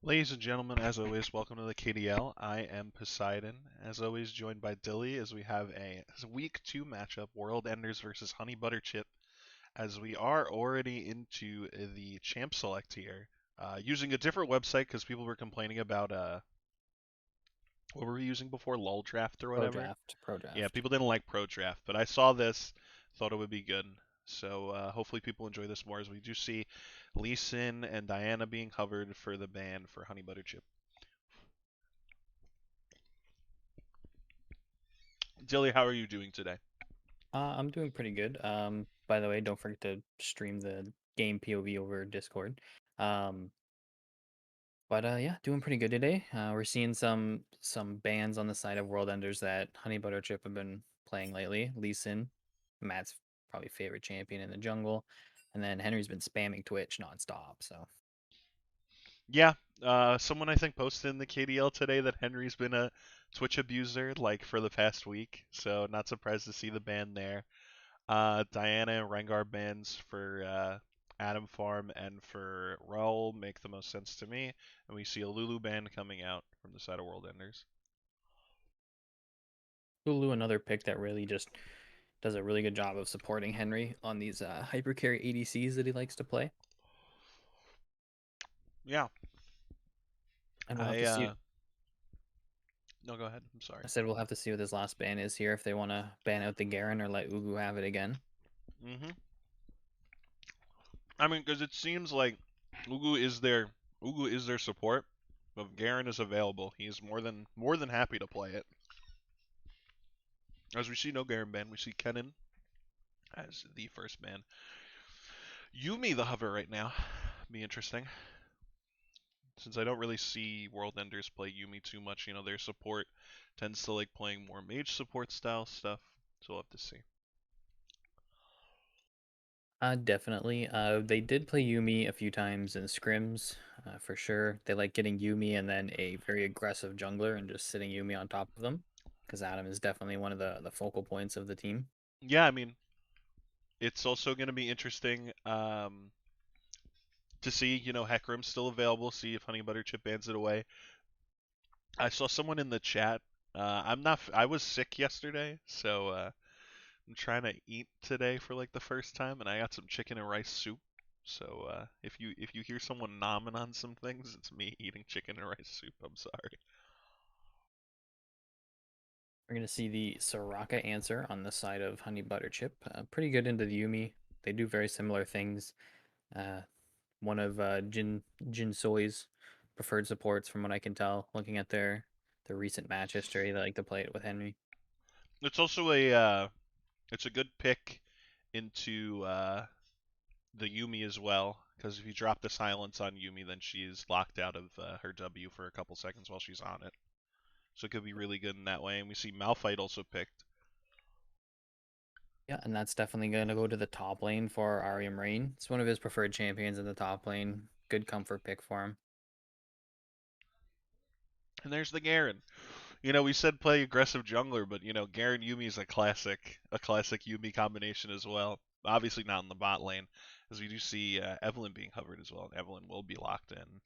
Ladies and gentlemen, as always, welcome to the KDL. I am Poseidon, as always, joined by Dilly as we have a week 2 matchup, World Enders versus Honey Butter Chip, as we are already into the champ select here, using a different website because people were complaining about what were we using before, LOL Draft or Pro whatever. draft, pro Yeah, draft. people didn't like Pro Draft, but I saw this, thought it would be good. So hopefully people enjoy this more as we do see Lee Sin and Diana being covered for the ban for Honey Butter Chip. Dilly, how are you doing today? I'm doing pretty good. By the way, don't forget to stream the game POV over Discord. Um, yeah, doing pretty good today. We're seeing some bans on the side of World Enders that Honey Butter Chip have been playing lately. Lee Sin, Matt's probably favorite champion in the jungle, and then Henry's been spamming Twitch nonstop. So Yeah, someone I think posted in the KDL today that Henry's been a Twitch abuser like for the past week, so not surprised to see the ban there. Diana and Rengar bans for Adam Farm and for Raul make the most sense to me, and we see a Lulu ban coming out from the side of World Enders. Hulu, another pick that really just does a really good job of supporting Henry on these hyper carry ADCs that he likes to play, Yeah, and we'll have I to see. no, go ahead. I'm sorry. I said we'll have to see what this last ban is here if they want to ban out the Garen or let Ugu have it again. hmm I mean, because it seems like Ugu is their Ugu is their support. But if Garen is available, he is more than happy to play it. As we see no Garen ban, we see Kennen as the first ban. Yumi the hover right now. Be interesting. Since I don't really see World Enders play Yumi too much, their support tends to like playing more mage support style stuff. So we'll have to see. Definitely. They did play Yumi a few times in scrims, for sure. They like getting Yumi and then a very aggressive jungler and just sitting Yumi on top of them, because Adam is definitely one of the focal points of the team. Yeah, I mean, it's also going to be interesting to see, Hecarim's still available, see if Honey Butter Chip bans it away. I saw someone in the chat. I'm not. I was sick yesterday, so I'm trying to eat today for like the first time, and I got some chicken and rice soup. So if you hear someone nomming on some things, it's me eating chicken and rice soup. I'm sorry. We're going to see the Soraka answer on the side of Honey Butter Chip. Pretty good into the Yumi. They do very similar things. Uh, one of Jin Soi's preferred supports, from what I can tell, looking at their recent match history. They like to play it with Henry. It's also it's a good pick into the Yumi as well, because if you drop the silence on Yumi, then she's locked out of her W for a couple seconds while she's on it. So it could be really good in that way. And we see Malphite also picked. Yeah, and that's definitely going to go to the top lane for Ariam Rain. It's one of his preferred champions in the top lane. Good comfort pick for him. And there's the Garen. We said play aggressive jungler, but Garen Yumi is a classic Yumi combination as well. Obviously not in the bot lane, as we do see Evelyn being hovered as well, and Evelyn will be locked in.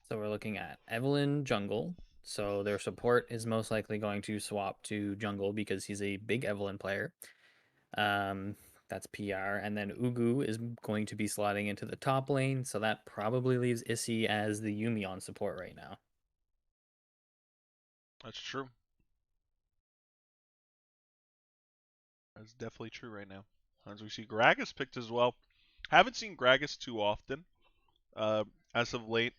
So we're looking at Evelyn jungle. So their support is most likely going to swap to jungle because he's a big Evelyn player. Um, that's PR. And then Ugu is going to be slotting into the top lane. So that probably leaves Issy as the Yumi on support right now. That's true. That's definitely true right now. As we see Gragas picked as well. Haven't seen Gragas too often uh, as of late.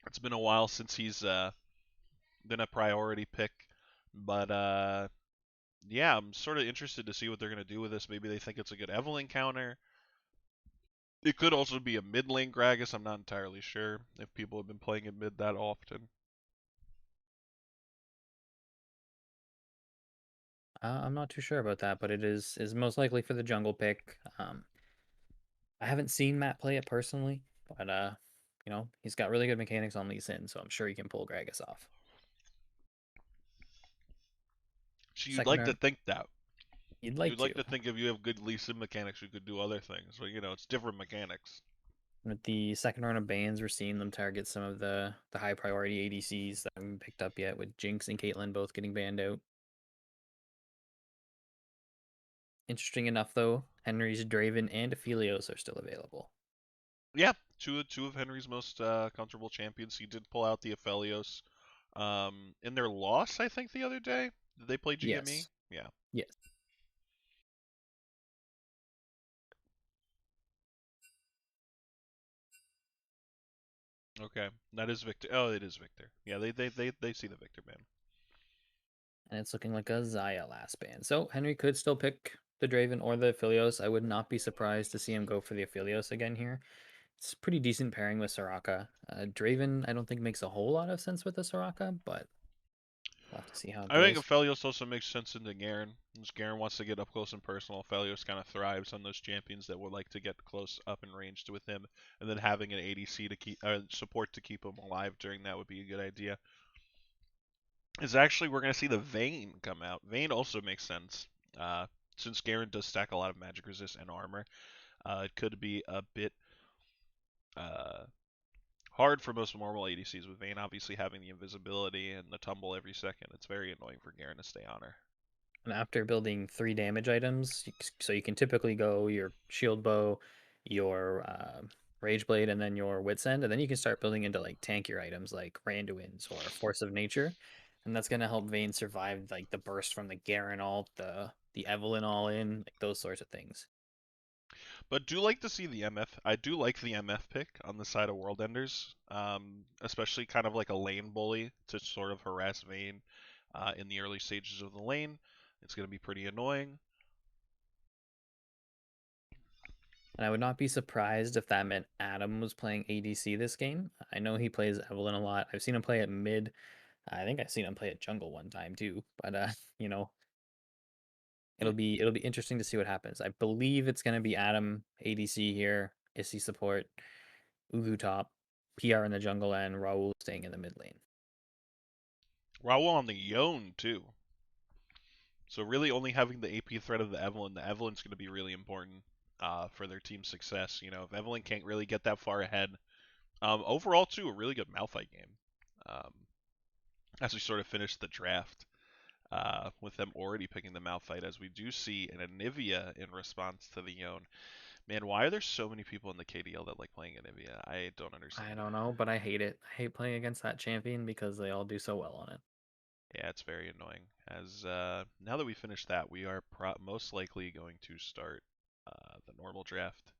It's been a while since he's been a priority pick, but yeah, I'm sort of interested to see what they're gonna do with this. Maybe they think it's a good Evelyn counter. It could also be a mid lane Gragas. I'm not entirely sure if people have been playing in mid that often. I'm not too sure about that, but it is most likely for the jungle pick. I haven't seen Matt play it personally, but he's got really good mechanics on Lee Sin, so I'm sure he can pull Gragas off. So you'd Second like to round, think that. You'd like You'd like to. to think if you have good Lee Sin mechanics, you could do other things. But, it's different mechanics. With the second round of bans, we're seeing them target some of the high priority ADCs that haven't been picked up yet, with Jinx and Caitlyn both getting banned out. Interesting enough, though, Henry's Draven and Aphelios are still available. Yeah, two of Henry's most comfortable champions. He did pull out the Aphelios in their loss, I think, the other day. Did they play GME? Yes. Yeah. Yes. Okay, that is Victor. Oh, it is Victor. Yeah, they see the Victor ban. And it's looking like a Xayah last ban. So Henry could still pick the Draven or the Aphelios. I would not be surprised to see him go for the Aphelios again here. It's a pretty decent pairing with Soraka. Draven, I don't think makes a whole lot of sense with the Soraka, but we'll have to see how it I think goes. Aphelios also makes sense into Garen. As Garen wants to get up close and personal, Aphelios kind of thrives on those champions that would like to get close up and ranged with him, and then having an ADC to keep support to keep him alive during that would be a good idea. Is actually we're gonna see the Vayne come out. Vayne also makes sense. Since Garen does stack a lot of magic resist and armor, it could be a bit uh, hard for most normal ADCs with Vayne obviously having the invisibility and the tumble every second. It's very annoying for Garen to stay on her. And after building 3 damage items, so you can typically go your shield bow, your rage blade, and then your wits end, and then you can start building into like tankier items like Randuin's or Force of Nature, and that's gonna help Vayne survive like the burst from the Garen ult, the Evelyn all in, like those sorts of things. But do like to see the MF. I do like the MF pick on the side of World Enders, especially kind of like a lane bully to sort of harass Vayne in the early stages of the lane. It's going to be pretty annoying. And I would not be surprised if that meant Adam was playing ADC this game. I know he plays Evelyn a lot. I've seen him play at mid. I think I've seen him play at jungle one time too. But you know, Hmm. it'll be interesting to see what happens. I believe it's gonna be Adam ADC here, Issy support, Ugu top, PR in the jungle, and Raul staying in the mid lane. Raul on the Yone too. So really only having the AP threat of the Evelyn's going to be really important for their team's success. If Evelyn can't really get that far ahead, overall too, a really good Malphite game. Um, as we sort of finish the draft, with them already picking the Malphite, as we do see an Anivia in response to the Yone. Man, why are there so many people in the KDL that like playing Anivia? I don't I understand it. don't know, but I hate it. I hate playing against that champion because they all do so well on it. Yeah, it's very annoying. As now that we finished that, we are most likely going to start the normal draft.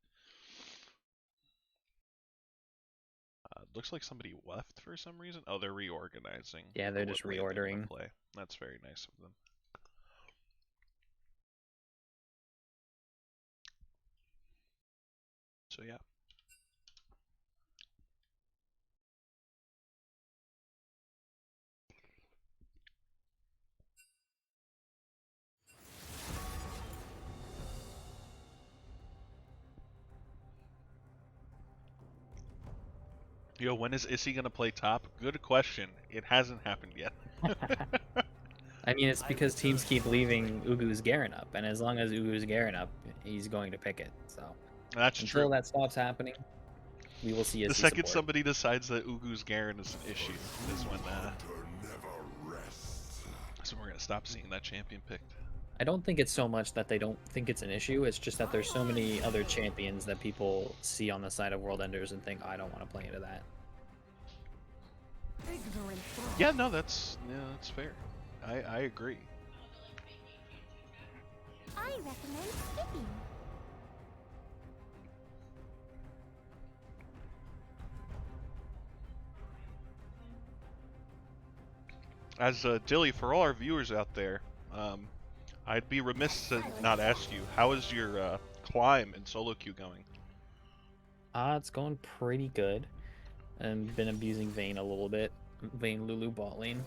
Looks like somebody left for some reason. Oh, they're reorganizing Yeah, for they're what just lane they're gonna reordering. play. That's very nice of them. So yeah. Yo, when is Issy gonna play top? Good question. It hasn't happened yet. I mean, it's because teams keep leaving Ugu's Garen up, and as long as Ugu's Garen up, he's going to pick it. So That's until true. that stops happening, we will see The Issy second support. somebody decides that Ugu's Garen is an issue is when so we're gonna stop seeing that champion picked. I don't think it's so much that they don't think it's an issue. It's just that there's so many other champions that people see on the side of World Enders and think, I don't want to play into that. Yeah, no, that's fair. I agree. I recommend skipping. As Dilly, for all our viewers out there, I'd be remiss to not ask you, how is your climb in solo queue going? It's going pretty good. I've been abusing Vayne a little bit. Vayne Lulu bot lane.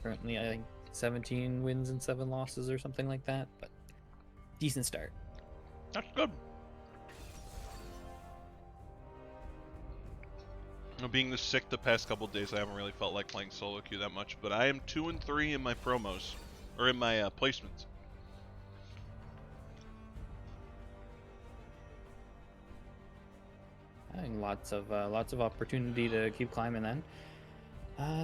Currently, I think 17 wins and 7 losses or something like that, but decent start. That's good. Being this sick the past couple days, I haven't really felt like playing solo queue that much, but I am 2 and 3 in my promos, or in my placements. and lots of opportunity to keep climbing then.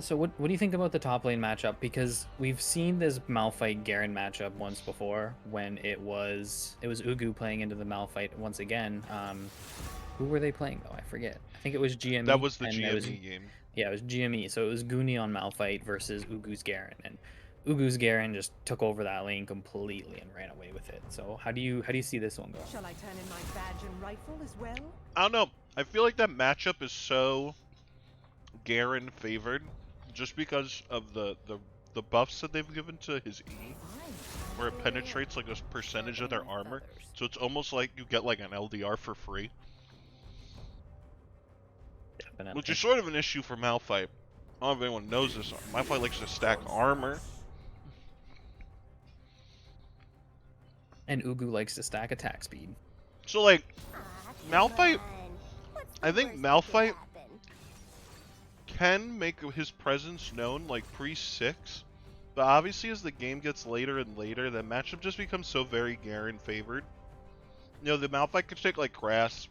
So what do you think about the top lane matchup? Because we've seen this Malphite Garen matchup once before when it was Ugu playing into the Malphite once again. Who were they playing though? I forget. I think it was That GME, was the and it was GME game. yeah, it was GME. So it was Goonie on Malphite versus Ugu's Garen, and Ugu's Garen just took over that lane completely and ran away with it. So how do you see this one going? Shall I turn in my badge and rifle as well? I don't know. I feel like that matchup is so Garen favored just because of the buffs that they've given to his E, where it penetrates like a percentage of their armor. So it's almost like you get like an LDR for free, which Definitely. is sort of an issue for Malphite. I don't know if anyone knows this. Malphite likes to stack armor. And Ugu likes to stack attack speed. So like Ah, Malphite, come on. What's I the think worst that could Malphite happen? can make his presence known like pre-6, but obviously as the game gets later and later, the matchup just becomes so very Garen favored. You know, the Malphite could take like grass,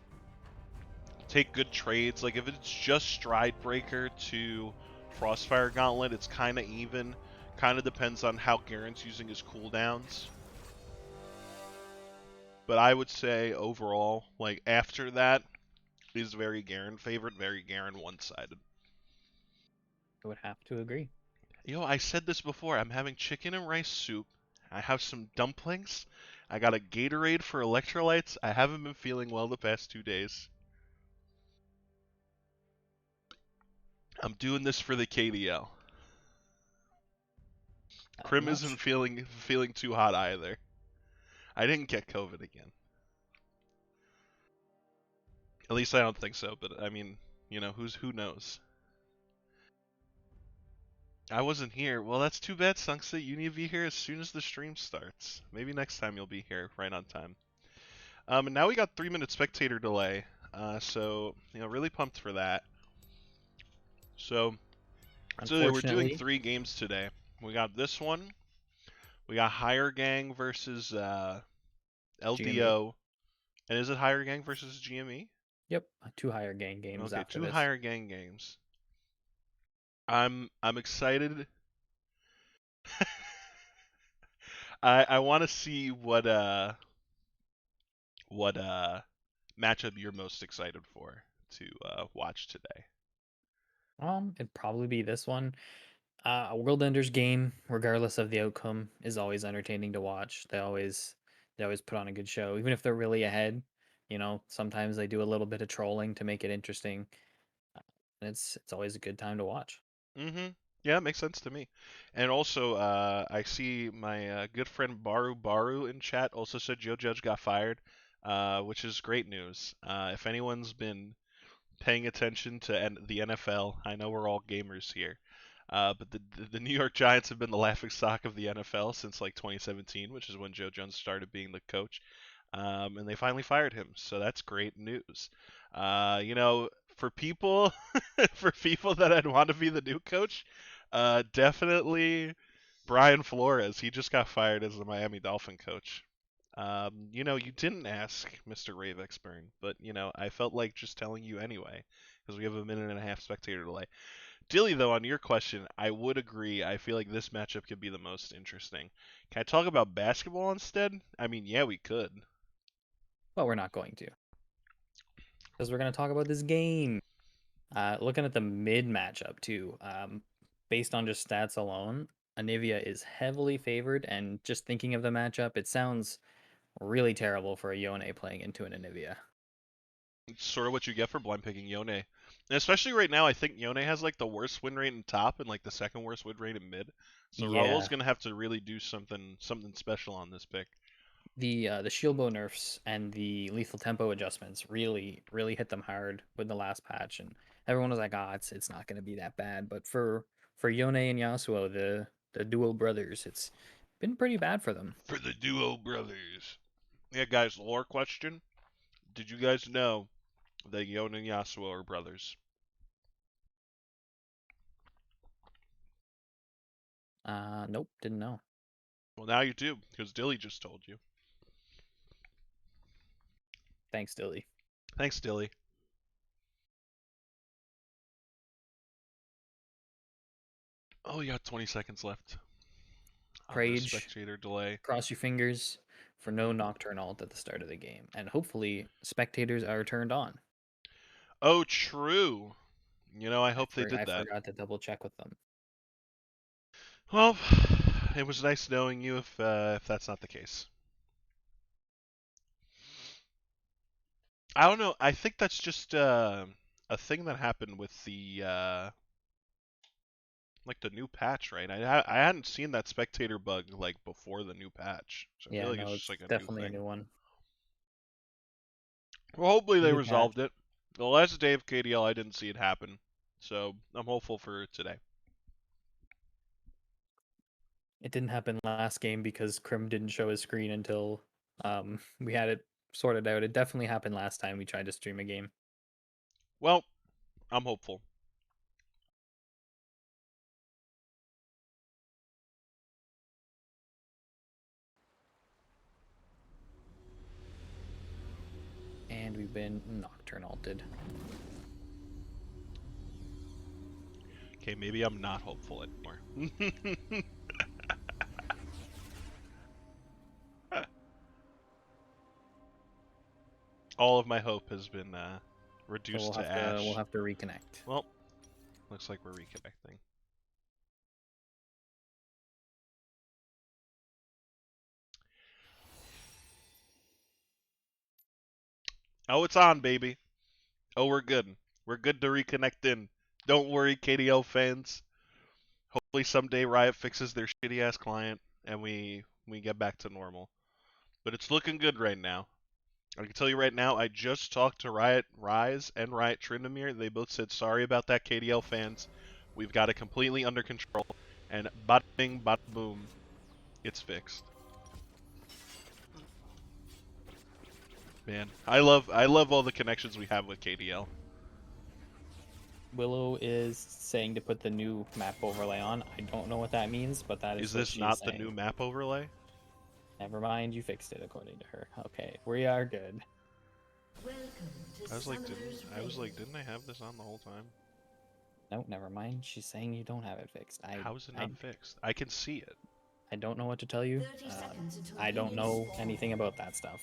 take good trades. Like if it's just Stride Breaker to Frostfire Gauntlet, it's kind of even. Kind of depends on how Garen's using his cooldowns. But I would say overall, like after that, is very Garen favored, very Garen one-sided. I would have to agree. Yo, I said this before. I'm having chicken and rice soup. I have some dumplings. I got a Gatorade for electrolytes. I haven't been feeling well the past 2 days. I'm doing this for the KDL. Krim Not isn't feeling too hot either. I didn't get COVID again. At least I don't think so. But I mean, you know, who knows? I wasn't here. Well, that's too bad, Sungsa. You need to be here as soon as the stream starts. Maybe next time you'll be here right on time. And now we got 3-minute spectator delay. So, you know, really pumped for that. So we're doing unfortunately 3 games today. We got this one. We got Higher Gang versus GME. LDO. And is it Higher Gang versus GME? Yep, 2 higher games Okay, after 2 this. Higher Gang games. I'm excited. I want to see what matchup you're most excited for to watch today. It'd probably be this one. A World Enders game, regardless of the outcome, is always entertaining to watch. They always put on a good show, even if they're really ahead. Sometimes they do a little bit of trolling to make it interesting. And it's always a good time to watch. Mm-hmm. Yeah, it makes sense to me. And also, I see my good friend Baru in chat also said Joe Judge got fired, which is great news. If anyone's been paying attention to the NFL, I know we're all gamers here, but the New York Giants have been the laughingstock of the NFL since like 2017, which is when Joe Jones started being the coach. And they finally fired him, so that's great news. You know, for people for people that I'd want to be the new coach, definitely Brian Flores. He just got fired as the Miami Dolphin coach. You know, you didn't ask Mr. Ravexburn, but you know, I felt like just telling you anyway because we have a minute and a half spectator delay. Dilly, though, on your question, I would agree. I feel like this matchup could be the most interesting. Can I talk about basketball instead? I mean, yeah, we could. But we're not going to, because we're going to talk about this game. Looking at the mid matchup too, based on just stats alone, Anivia is heavily favored. And just thinking of the matchup, it sounds really terrible for a Yone playing into an Anivia. It's sort of what you get for blind picking Yone. And especially right now, I think Yone has like the worst win rate in top and like the second worst win rate in mid. So Raul's Yeah, gonna have to really do something special on this pick. the shield bow nerfs and the lethal tempo adjustments really hit them hard with the last patch, and everyone was like, "Ah, it's not going to be that bad." But for Yone and Yasuo, the duo brothers, it's been pretty bad for them. For the duo brothers. Yeah, guys, lore question. Did you guys know that Yone and Yasuo are brothers? Nope, didn't know. Well, now you do, because Dilly just told you. Thanks, Dilly. Thanks, Dilly. Oh, you got 20 seconds left on the Prage, spectator delay. cross your fingers for no Nocturne ult at the start of the game. And hopefully spectators are turned on. Oh, true. You know, I hope they did I that. forgot to double check with them. Well, it was nice knowing you if that's not the case. I don't know. I think that's just a thing that happened with the like the new patch, right? I hadn't seen that spectator bug like before the new patch, so I feel Yeah, like it's no, just it's like a new definitely a thing. new one. Well, hopefully they New patch. resolved it. The last day of KDL, I didn't see it happen, so I'm hopeful for today. It didn't happen last game because Krim didn't show his screen until we had it sorted out. It definitely happened last time we tried to stream a game. Well, I'm hopeful. And we've been Nocturne ulted. Okay, maybe I'm not hopeful anymore. All of my hope has been So reduced to ash. we'll have to reconnect. Well, looks like we're reconnecting. Oh, it's on, baby. Oh, we're good. We're good to reconnect in. Don't worry, KDL fans. Hopefully someday Riot fixes their shitty ass client and we get back to normal. But it's looking good right now. I can tell you right now, I just talked to Riot Rise and Riot Tryndamere. They both said sorry about that, KDL fans. We've got it completely under control. And bada bing, bada boom, it's fixed. Man, I love all the connections we have with KDL. Willow is saying to put the new map overlay on. I don't know what that means, but that is Is what this she's not saying. the new map overlay? Never mind, you fixed it according to her. Okay, we are good. I was like, didn't I have this on the whole time? No, never mind. She's saying you don't have it fixed. How is it not fixed? I can see it. I don't know what to tell you. I don't know anything about that stuff.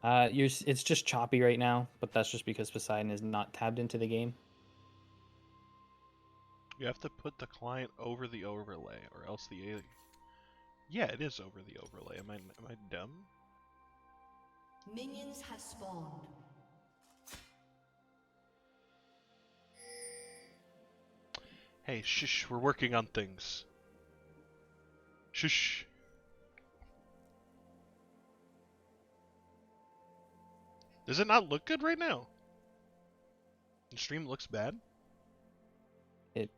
It's just choppy right now, but that's just because Poseidon is not tabbed into the game. You have to put the client over the overlay, or else the alien. Yeah, it is over the overlay. Am I dumb? Minions have spawned. Hey, shush, we're working on things. Shush. Does it not look good right now? The stream looks bad? It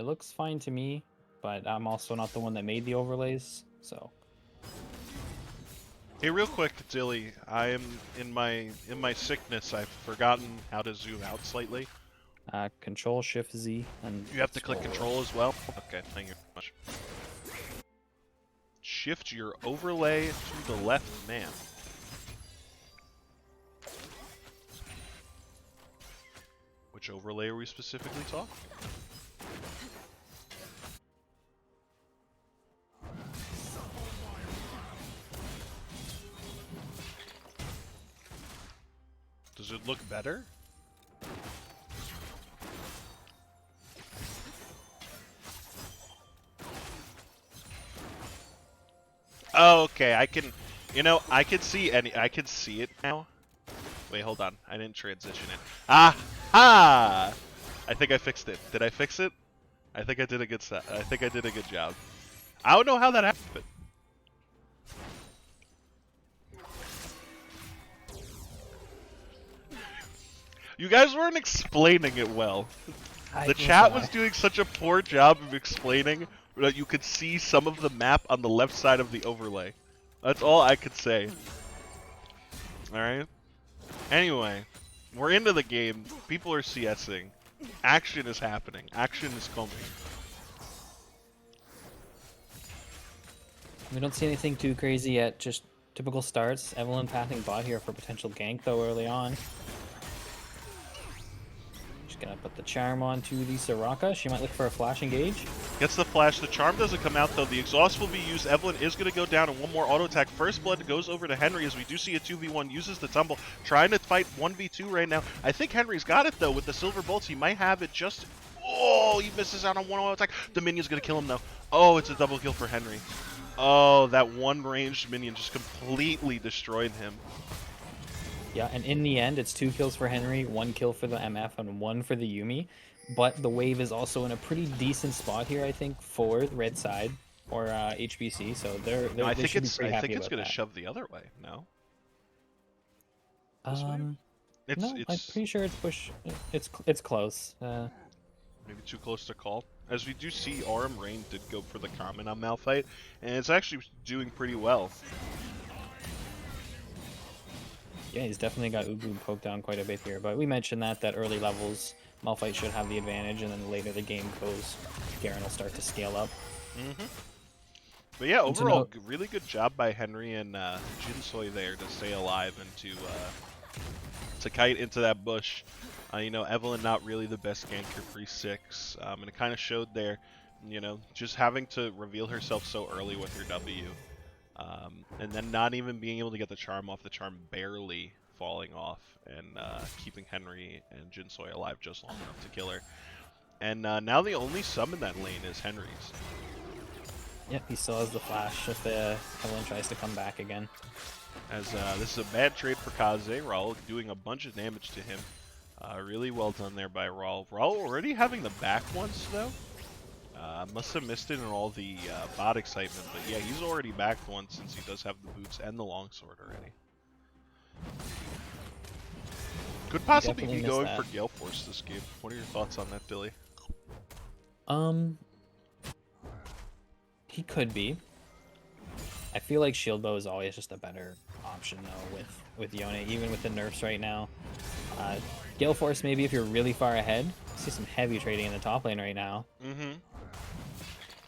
looks fine to me, but I'm also not the one that made the overlays, so. Hey, real quick, Dilly, I am in my sickness. I've forgotten how to zoom out slightly. Control Shift Z and You have to click scroll. Control as well. Okay, thank you very much. Shift your overlay to the left, man. Which overlay are we specifically talking? Does it look better? Oh, okay, I can, I can see it now. Wait, hold on, I didn't transition it. Ah! I think I fixed it. Did I fix it? I think I did a good job. I don't know how that happened. You guys weren't explaining it well. The chat was doing such a poor job of explaining that you could see some of the map on the left side of the overlay. That's all I could say. Alright? Anyway, we're into the game. People are CSing. Action is happening. Action is coming. We don't see anything too crazy yet, just typical starts. Evelyn pathing bot here for potential gank though early on. She's gonna put the charm onto the Soraka. She might look for a flash engage. Gets the flash. The charm doesn't come out, though. The exhaust will be used. Evelyn is going to go down, and one more auto attack. First blood goes over to Henry, as we do see a 2v1. Uses the tumble. Trying to fight 1v2 right now. I think Henry's got it, though, with the silver bolts. He might have it just... Oh, he misses out on one auto attack. The minion's going to kill him, though. Oh, it's a double kill for Henry. Oh, that one ranged minion just completely destroyed him. Yeah, and in the end, it's 2 kills for Henry, 1 kill for the MF, and 1 for the Yuumi. But the wave is also in a pretty decent spot here, I think, for the red side or HBC. So No, I they think should be it's pretty happy going to about shove the other way. No, that. this way? No, I'm pretty sure it's push. It's close. Maybe too close to call. As we do see, RM Rain did go for the comment on Malphite, and it's actually doing pretty well. Yeah, he's definitely got Ugu poked down quite a bit here. But we mentioned that early levels, Malphite should have the advantage, and then later the game goes, Garen will start to scale up. But yeah, overall, really good job by Henry and Jinsoy there to stay alive and to kite into that bush. You know, Evelyn not really the best ganker pre-6, and it kind of showed there, you know, just having to reveal herself so early with her W. And then not even being able to get the charm off, the charm barely falling off, and keeping Henry and Jinsoy alive just long enough to kill her. And now the only sum in that lane is Henry's. Yep, he still has the flash if Evelyn tries to come back again. As this is a bad trade for Kaze. Raul doing a bunch of damage to him. Really well done there by Raul. Raul already having the back once, though. Must have missed it in all the bot excitement, but yeah, he's already backed once since he does have the boots and the longsword already. Could possibly be going for Gale Force this game. What are your thoughts on that, Billy? He could be. I feel like Shield Bow is always just a better option though with Yone, even with the nerfs right now. Gale Force maybe if you're really far ahead. I see some heavy trading in the top lane right now.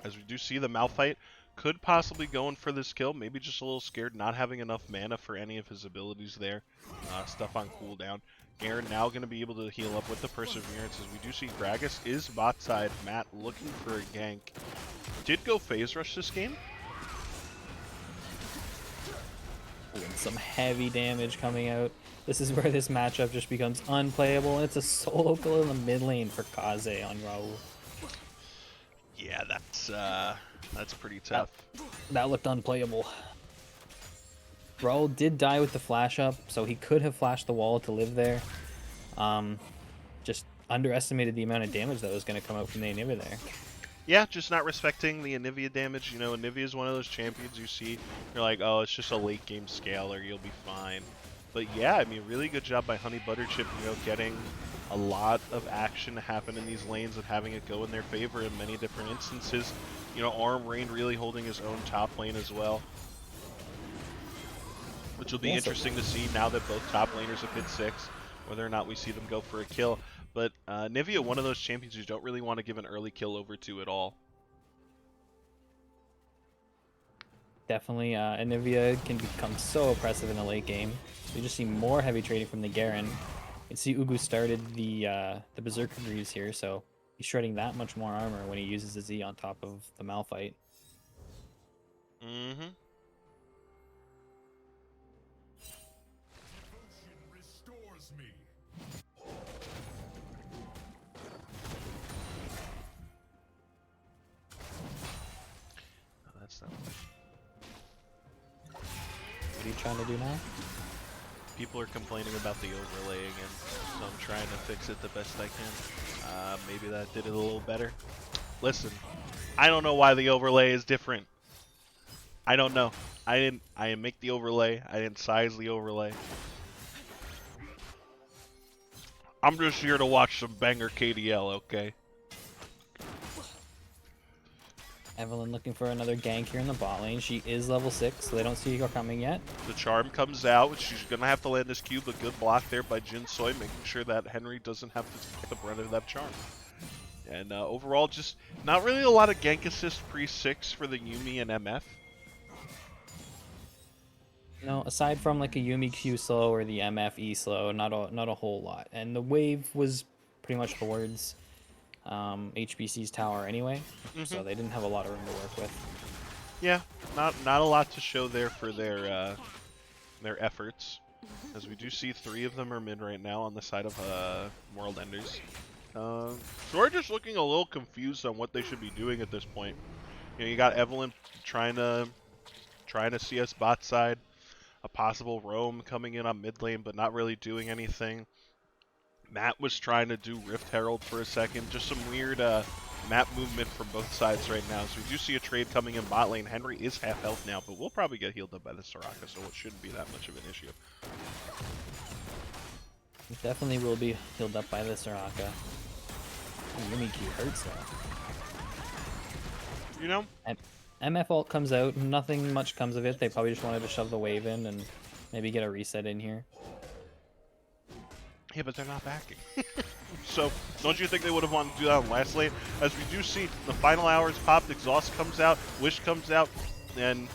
As we do see the Malphite could possibly go in for this kill, maybe just a little scared, not having enough mana for any of his abilities there. Stuff on cooldown. Garen now going to be able to heal up with the Perseverance, as we do see Gragas is bot side. Matt looking for a gank. Did go phase rush this game. Ooh, and some heavy damage coming out. This is where this matchup just becomes unplayable, and it's a solo kill in the mid lane for Kaze on Raul. Yeah, that's pretty tough. That looked unplayable. Raul did die with the flash up, so he could have flashed the wall to live there. Just underestimated the amount of damage that was going to come out from the Anivia there. Yeah, just not respecting the Anivia damage. You know, Anivia is one of those champions you see, you're like, oh, it's just a late game scaler, you'll be fine. But yeah, I mean, really good job by Honey Butterchip, you know, getting a lot of action to happen in these lanes and having it go in their favor in many different instances. You know, RM Rain really holding his own top lane as well, which will be interesting to see now that both top laners have hit 6, whether or not we see them go for a kill. But Anivia, one of those champions you don't really want to give an early kill over to at all. Definitely, Anivia can become so oppressive in the late game. We just see more heavy trading from the Garen. You can see Ugu started the Berserker Greaves here, so he's shredding that much more armor when he uses the Z on top of the Malphite. That's not. What are you trying to do now? People are complaining about the overlay again, so I'm trying to fix it the best I can. Maybe that did it a little better. Listen, I don't know why the overlay is different. I don't know. I didn't make the overlay. I didn't size the overlay. I'm just here to watch some banger KDL, okay? Evelyn looking for another gank here in the bot lane. She is level 6, so they don't see her coming yet. The charm comes out. She's going to have to land this cube. A good block there by Jinsoy, making sure that Henry doesn't have to take the brunt of that charm. And overall, just not really a lot of gank assist pre-6 for the Yuumi and MF. No, aside from like a Yumi Q slow or the MFE slow, not a whole lot. And the wave was pretty much towards HBC's tower anyway, Hmm. so they didn't have a lot of room to work with. Yeah, not a lot to show there for their efforts, as we do see 3 of them are mid right now on the side of World Enders. So we're just looking a little confused on what they should be doing at this point. You know, you got Evelyn trying to CS bot side, a possible roam coming in on mid lane, but not really doing anything. Matt was trying to do Rift Herald for a second, just some weird map movement from both sides right now. So we do see a trade coming in bot lane. Henry is half health now, but we'll probably get healed up by the Soraka, so it shouldn't be that much of an issue. It definitely will be healed up by the Soraka. Yumi Q hurts though. You know? MF ult comes out, nothing much comes of it. They probably just wanted to shove the wave in and maybe get a reset in here. Yeah, but they're not backing. So, don't you think they would have wanted to do that on last lane? As we do see, the final hours popped, Exhaust comes out, Wish comes out, and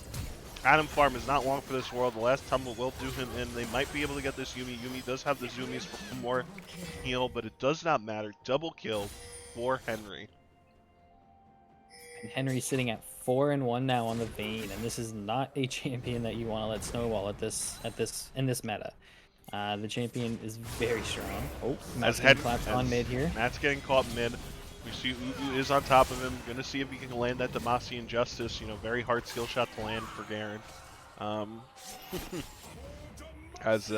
Adam Farm is not long for this world. The last tumble will do him in. They might be able to get this Yumi. Yumi does have the zoomies for one more heal, but it does not matter. Double kill for Henry. And Henry's sitting at 4-1 now on the Vayne, and this is not a champion that you want to let snowball in this meta. The champion is very strong. Oh, Matt's getting clapped on mid here. Matt's getting caught mid. We see Ubu is on top of him. Gonna see if he can land that Demacian Justice. You know, very hard skill shot to land for Garen. As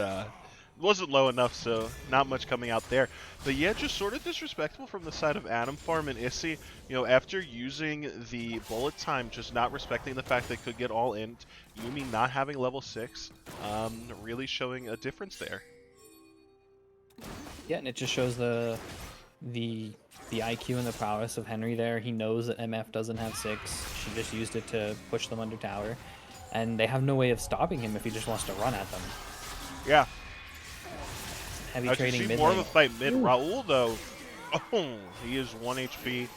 wasn't low enough, so not much coming out there. But yeah, just sort of disrespectful from the side of Adam Farm and Issy. You know, after using the bullet time, just not respecting the fact they could get all in. Yumi not having level 6, really showing a difference there. Yeah, and it just shows the IQ and the prowess of Henry there. He knows that MF doesn't have 6. She just used it to push them under tower. And they have no way of stopping him if he just wants to run at them. Yeah. Heavy As trading you see mid more lane. of a fight mid. Raul, though, he is 1 HP. You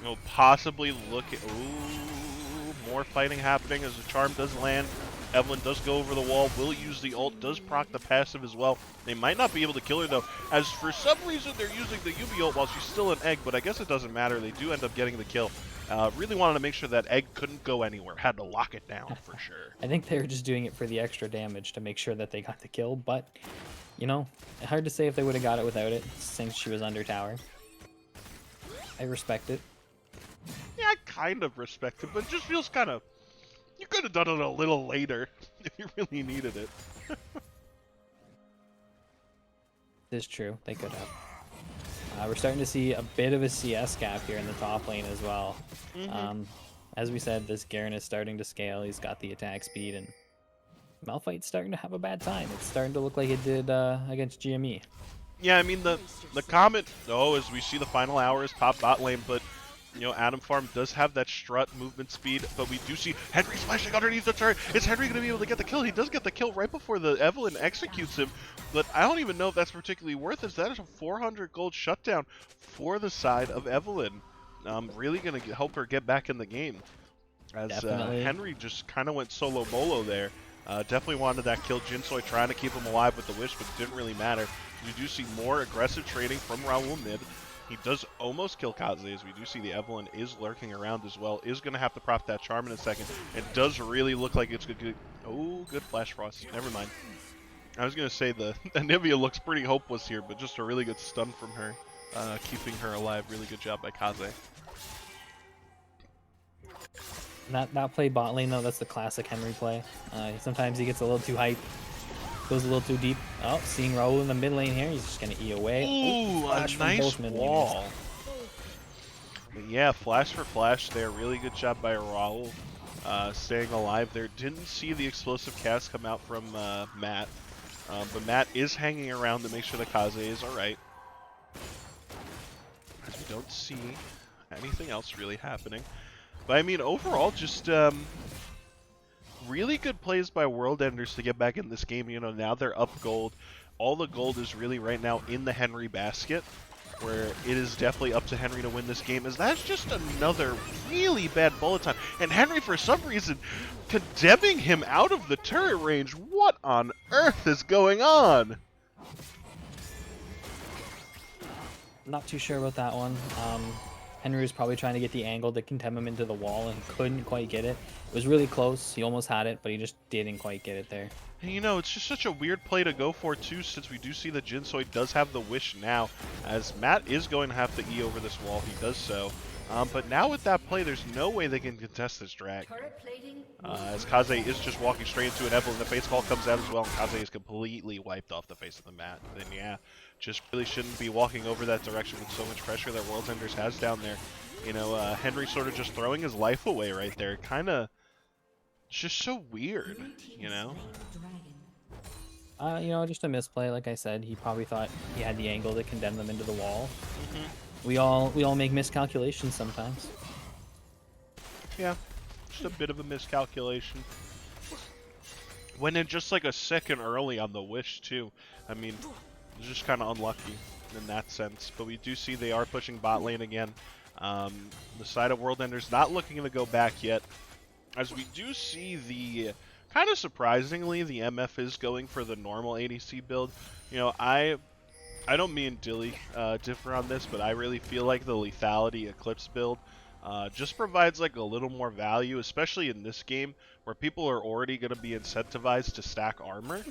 know, possibly look at... Ooh, more fighting happening as the charm does land. Evelyn does go over the wall, will use the ult, does proc the passive as well. They might not be able to kill her, though, as for some reason they're using the Yubi ult while she's still an egg, but I guess it doesn't matter. They do end up getting the kill. Really wanted to make sure that egg couldn't go anywhere. Had to lock it down for sure. I think they were just doing it for the extra damage to make sure that they got the kill, but, you know, hard to say if they would have got it without it, since she was under tower. I respect it. Yeah, I kind of respect it, but it just feels kind of... You could have done it a little later if you really needed it. It is true, they could have. We're starting to see a bit of a CS gap here in the top lane as well. As we said, this Garen is starting to scale. He's got the attack speed, and Malphite's starting to have a bad time. It's starting to look like it did against GME. Yeah, I mean, the comment, though, as we see the final hours pop bot lane, but, you know, Adam Farm does have that strut movement speed, but we do see Henry splashing underneath the turret. Is Henry going to be able to get the kill? He does get the kill right before the Evelyn executes him, but I don't even know if that's particularly worth it. That is a 400 gold shutdown for the side of Evelyn. Really going to help her get back in the game, as Henry just kind of went solo bolo there. Definitely wanted that kill. Jinsoy trying to keep him alive with the wish, but it didn't really matter. You do see more aggressive trading from Raul mid. He does almost kill Kaze, as we do see the Evelyn is lurking around as well. Is going to have to prop that charm in a second. It does really look like it's good. Oh, good Flash Frost. Never mind. I was going to say the Anivia looks pretty hopeless here, but just a really good stun from her. Keeping her alive. Really good job by Kaze. That play bot lane, though, that's the classic Henry play. Sometimes he gets a little too hyped. Goes a little too deep. Oh, seeing Raul in the mid lane here. He's just going to E away. Ooh, a nice wall. But yeah, flash for flash there. Really good job by Raul. Staying alive there. Didn't see the explosive cast come out from Matt. But Matt is hanging around to make sure that Kaze is alright. As we don't see anything else really happening. But I mean, overall, just... really good plays by World Enders to get back in this game. You know, now they're up gold. All the gold is really right now in the Henry basket. where it is definitely up to Henry to win this game, as that's just another really bad bullet time. And Henry, for some reason, condemning him out of the turret range. What on earth is going on? Not too sure about that one. Henry was probably trying to get the angle to condemn him into the wall and couldn't quite get it. It was really close. He almost had it, but he just didn't quite get it there. And you know, it's just such a weird play to go for, too, since we do see that Jinsoy does have the wish now, as Matt is going to have to E over this wall. He does so. But now with that play, there's no way they can contest this drag. As Kaze is just walking straight into an Evelyn. The face call comes out as well, and Kaze is completely wiped off the face of the mat. Then yeah, just really shouldn't be walking over that direction with so much pressure that World's Enders has down there. You know, Henry sort of just throwing his life away right there. Kind of just so weird, you know? You know, just a misplay. Like I said, he probably thought he had the angle to condemn them into the wall. We all make miscalculations sometimes. Yeah, just a bit of a miscalculation. Went in just like a second early on the wish, too. I mean, it's just kind of unlucky in that sense. But we do see they are pushing bot lane again. The side of World Enders not looking to go back yet. As we do see the, kind of surprisingly, the MF is going for the normal ADC build. You know, I don't mean Dilly differ on this, but I really feel like the lethality Eclipse build just provides like a little more value, especially in this game where people are already going to be incentivized to stack armor.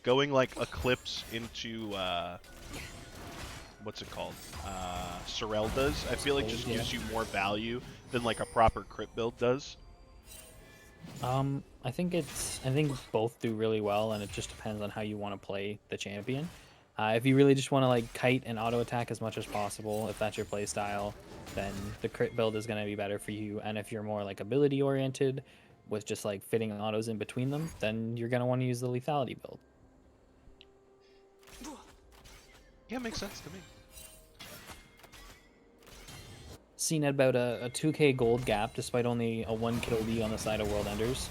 Going like Eclipse into what's it called? Sorel does. I feel like just gives you more value than like a proper crit build does. I think both do really well, and it just depends on how you want to play the champion. If you really just want to like kite and auto attack as much as possible, if that's your play style, then the crit build is going to be better for you. And if you're more like ability oriented, with just like fitting autos in between them, then you're going to want to use the lethality build. Yeah, makes sense to me. Seen at about a 2k gold gap, despite only a 1 kill lead on the side of World Enders.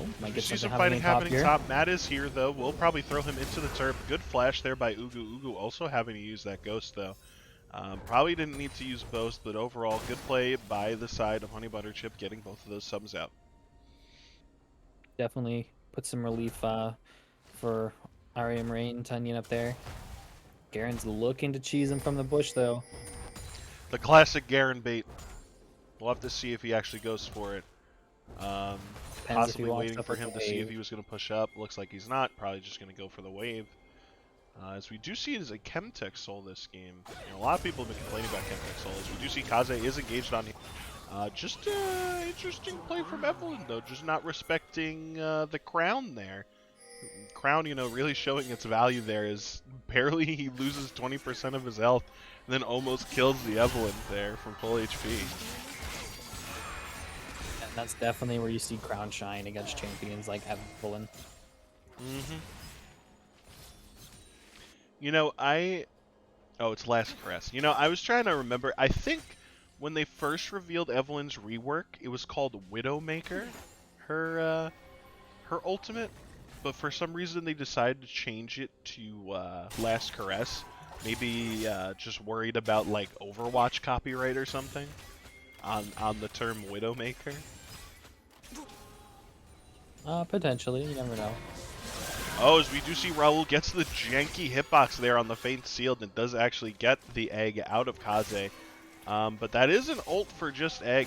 Oh, might get See some something fighting happening happening top top. Matt is here though. We'll probably throw him into the turret. Good flash there by Ugu. Ugu also having to use that ghost though. Probably didn't need to use both, but overall good play by the side of Honey Butter Chip, getting both of those subs out. Definitely put some relief for Ariam Rain, Tunyon up there. Garen's looking to cheese him from the bush though. The classic Garen bait. We'll have to see if he actually goes for it. Possibly waiting for him to see if he was going to push up. Looks like he's not. Probably just going to go for the wave. As we do see it as a Chemtech soul this game. You know, a lot of people have been complaining about Chemtech soul. As we do see Kaze is engaged on him. Just interesting play from Evelyn though. Just not respecting the crown there. Crown, you know, really showing its value there is barely he loses 20% of his health and then almost kills the Evelyn there from full HP. And that's definitely where you see Crown shine against champions like Evelyn. You know, oh, it's Last Caress. You know, I was trying to remember. I think when they first revealed Evelyn's rework, it was called Widowmaker, her ultimate. But for some reason, they decided to change it to Last Caress. Maybe just worried about like Overwatch copyright or something on the term Widowmaker. Potentially, you never know. Oh, as we do see Raul gets the janky hitbox there on the faint sealed and does actually get the egg out of Kaze. But that is an ult for just egg.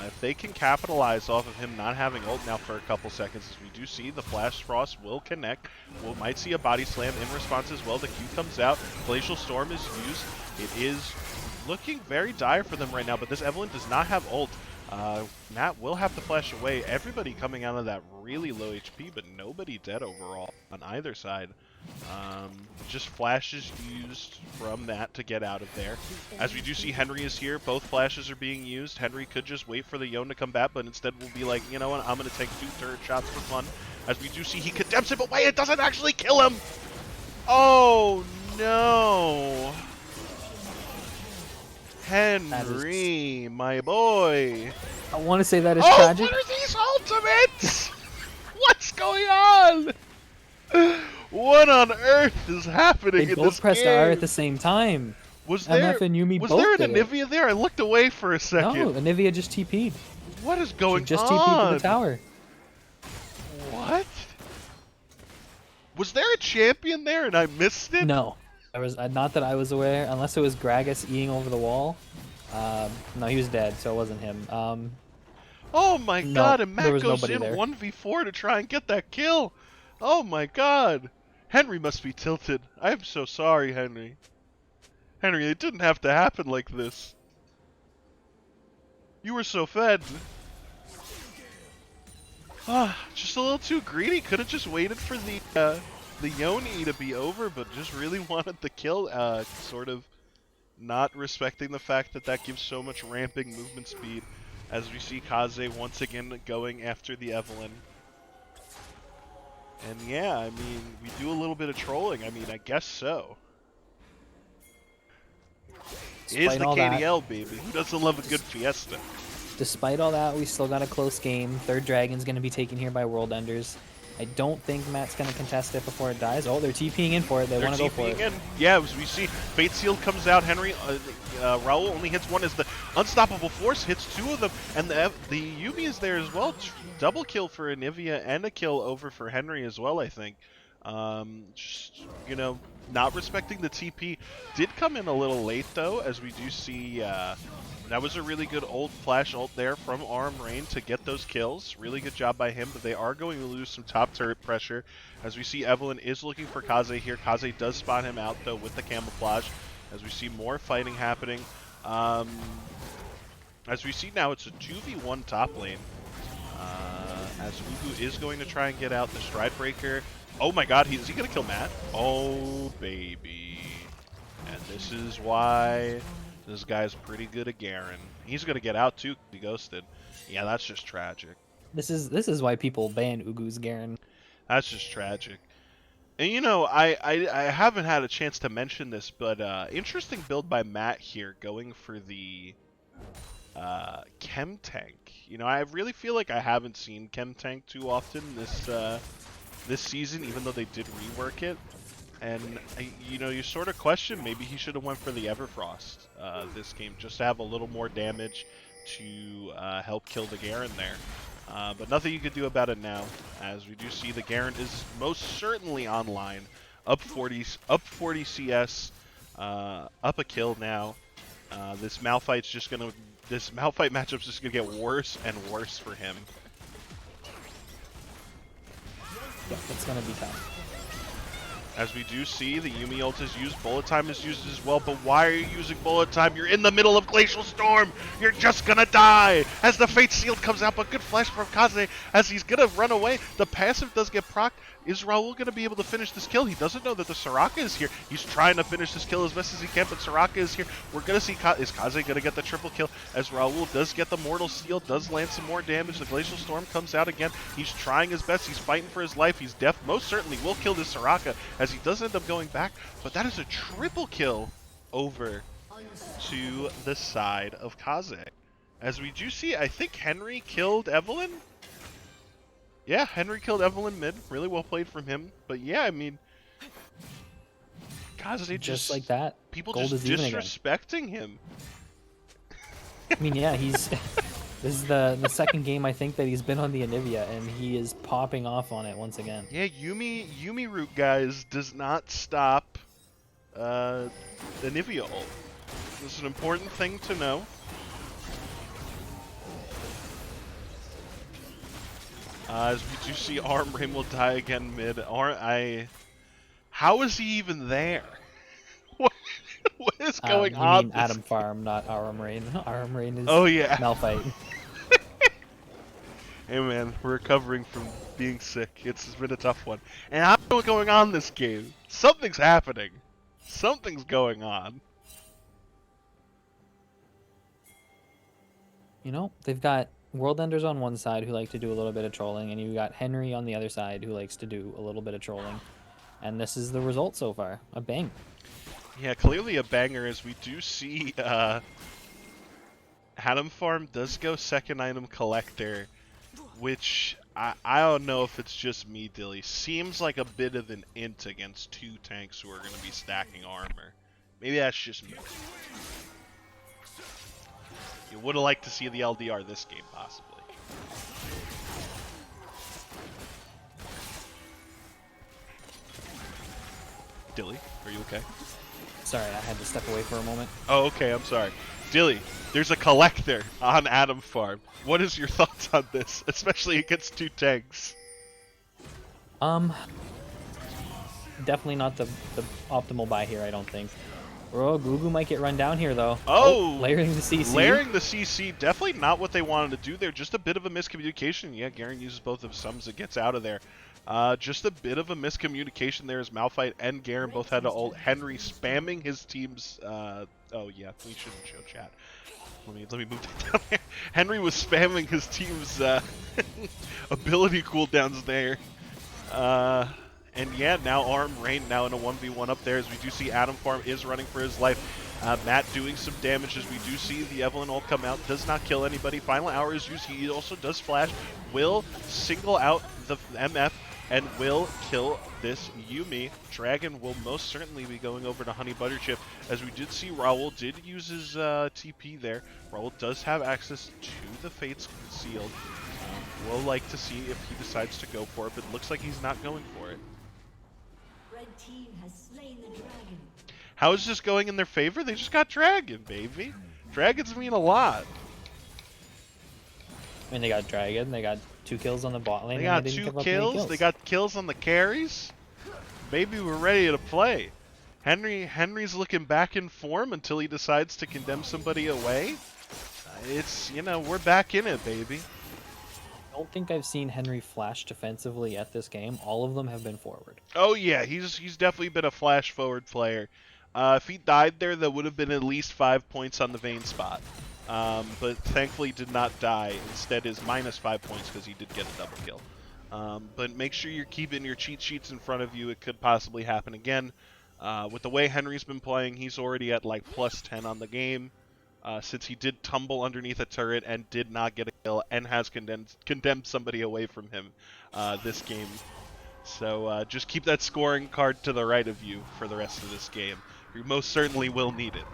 If they can capitalize off of him not having ult now for a couple seconds, as we do see the Flash Frost will connect. We might see a body slam in response as well. The Q comes out. Glacial Storm is used. It is looking very dire for them right now, but this Evelyn does not have ult. Matt will have to flash away. Everybody coming out of that really low HP, but nobody dead overall on either side. Just flashes used from that to get out of there. As we do see Henry is here, both flashes are being used. Henry could just wait for the Yone to come back, but instead will be like, you know what, I'm going to take 2 turret shots for fun. As we do see he condemns it, but wait, it doesn't actually kill him! Oh no! Henry, my boy! I want to say that is Oh, tragic. what are these ultimates? What's going on? What on earth is happening They in both this pressed game? R at the same time. Was MF and Yumi was both there an did it. Anivia there? I looked away for a No, second. Anivia just TP'd. What is She going just on? TP'd to the tower. What? Was there a champion there and I missed it? No. I was not that I was aware, unless it was Gragas eating over the wall. No, he was dead, so it wasn't him. Oh my No, god, and there Matt was goes nobody in there. 1v4 to try and get that kill. Oh my god. Henry must be tilted. I am so sorry, Henry. Henry, it didn't have to happen like this. You were so fed. Ah, just a little too greedy. Could have just waited for the Yoni to be over, but just really wanted the kill. Sort of not respecting the fact that that gives so much ramping movement speed. As we see Kaze once again going after the Evelyn. And yeah, I mean, we do a little bit of trolling. I mean, I guess so. It is Despite the all that, KDL, baby. Who doesn't love a good fiesta? despite all that, we still got a close game. Third Dragon's going to be taken here by World Enders. I don't think Matt's going to contest it before it dies. Oh, they're TPing in for it. They want to go for it. In. Yeah, as we see, Fate Sealed comes out. Henry, Raul only hits one as the Unstoppable Force hits two of them. And the Yumi is there as well. Double kill for Anivia and a kill over for Henry as well, I think. Just, you know, not respecting the TP. Did come in a little late, though, as we do see... that was a really good old flash ult there from Arm Rain to get those kills. Really good job by him, but they are going to lose some top turret pressure. As we see, Evelyn is looking for Kaze here. Kaze does spot him out, though, with the camouflage. As we see more fighting happening. As we see now, it's a 2v1 top lane. As Ugu is going to try and get out the Stride Breaker. Oh my god, is he going to kill Matt? Oh, baby. And this is why... This guy's pretty good at Garen. He's gonna get out too. He ghosted. Yeah, that's just tragic. This is why people ban Ugu's Garen. That's just tragic. And you know, I haven't had a chance to mention this, but interesting build by Matt here, going for the Chem Tank. You know, I really feel like I haven't seen Chem Tank too often this season, even though they did rework it. And, you know, you sort of question maybe he should have went for the Everfrost this game, just to have a little more damage to help kill the Garen there. But nothing you could do about it now, as we do see the Garen is most certainly online. Up 40 CS, up a kill now. This Malphite matchup's just gonna get worse and worse for him. Yeah, it's gonna be tough. As we do see, the Yumi ult is used, bullet time is used as well, but why are you using bullet time? You're in the middle of Glacial Storm! You're just gonna die! As the Fate Sealed comes out, but good flash from Kaze as he's gonna run away. The passive does get procced. Is Raul gonna be able to finish this kill? He doesn't know that the Soraka is here. He's trying to finish this kill as best as he can, but Soraka is here. We're gonna see, is Kaze gonna get the triple kill? As Raul does get the Mortal Steel, does land some more damage. The Glacial Storm comes out again. He's trying his best. He's fighting for his life. He's most certainly will kill this Soraka as he does end up going back, but that is a triple kill over to the side of Kaze. As we do see, I think Henry killed Evelyn? Yeah, Henry killed Evelyn mid. Really well played from him. But yeah, I mean, Kaze just like that. People Gold just is even again. disrespecting him. I mean, yeah, he's... This is the second game, I think, that he's been on the Anivia, and he is popping off on it once again. Yeah, Yumi root, guys, does not stop the Anivia ult. This is an important thing to know. As we do see, Arm Rain will die again mid. How is he even there? What is going you on? mean Adam Farm, not Aram Rain. Aram Rain is Malphite. Hey man, we're recovering from being sick. It's been a tough one. And I don't know what's going on in this game. Something's happening. Something's going on. You know, they've got World Enders on one side who like to do a little bit of trolling, and you got Henry on the other side who likes to do a little bit of trolling. And this is the result so far. A bang. Yeah, clearly a banger, as we do see Adam Farm does go second item collector, which I don't know if it's just me, Dilly. Seems like a bit of an int against two tanks who are going to be stacking armor. Maybe that's just me. You would have liked to see the LDR this game, possibly. Dilly, are you okay? Sorry, I had to step away for a moment. Oh, okay, I'm sorry. Dilly, there's a collector on Adam Farm. What is your thoughts on this, especially against 2 tanks? Definitely not the optimal buy here, I don't think. Oh, Gugu might get run down here, though. Oh, layering the CC. Layering the CC, definitely not what they wanted to do there. Just a bit of a miscommunication. Yeah, Garen uses both of sums and gets out of there. Just a bit of a miscommunication there as Malphite and Garen both had to ult. Henry spamming his team's... oh, yeah, we shouldn't show chat. Let me move that down there. Henry was spamming his team's ability cooldowns there. And yeah, now Arm Rain now in a 1v1 up there as we do see Adam Farm is running for his life. Matt doing some damage as we do see the Evelynn ult come out. Does not kill anybody. Final hour is used. He also does flash. Will single out the MF and will kill this Yuumi. Dragon will most certainly be going over to Honey Butterchip as we did see Raul did use his TP there. Raul does have access to the Fates Concealed. We'll like to see if he decides to go for it, but it looks like he's not going for it. Red team has slain the dragon. How is this going in their favor? They just got Dragon, baby. Dragons mean a lot. I mean, they got Dragon, they got 2 kills on the bot lane. They got and they didn't 2 give up any kills. They got kills on the carries. Maybe we're ready to play. Henry's looking back in form until he decides to condemn somebody away. It's, you know, we're back in it, baby. I don't think I've seen Henry flash defensively at this game. All of them have been forward. Oh yeah, he's definitely been a flash forward player. If he died there, that would have been at least 5 points on the Vayne spot. But thankfully did not die. Instead is -5 points because he did get a double kill. But make sure you're keeping your cheat sheets in front of you. It could possibly happen again. With the way Henry's been playing, he's already at like +10 on the game. Since he did tumble underneath a turret and did not get a kill and has condemned somebody away from him this game. So just keep that scoring card to the right of you for the rest of this game. You most certainly will need it.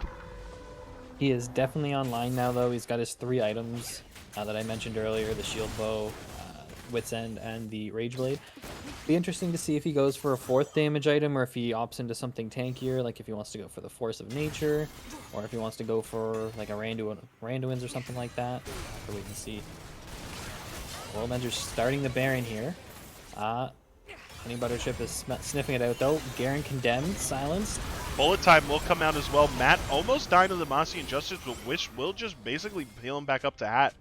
He is definitely online now, though. He's got his 3 items that I mentioned earlier, the Shield Bow, Wit's End, and the Rage Blade. Be interesting to see if he goes for a 4th damage item or if he opts into something tankier, like if he wants to go for the Force of Nature, or if he wants to go for like a Randuin's or something like that. We'll have to wait and see. World Ender's starting the Baron here. Honey Butterchip is sniffing it out, though. Garen condemned, silenced. Bullet time will come out as well. Matt almost died of the Mossy Injustice, but Wish will just basically heal him back up to half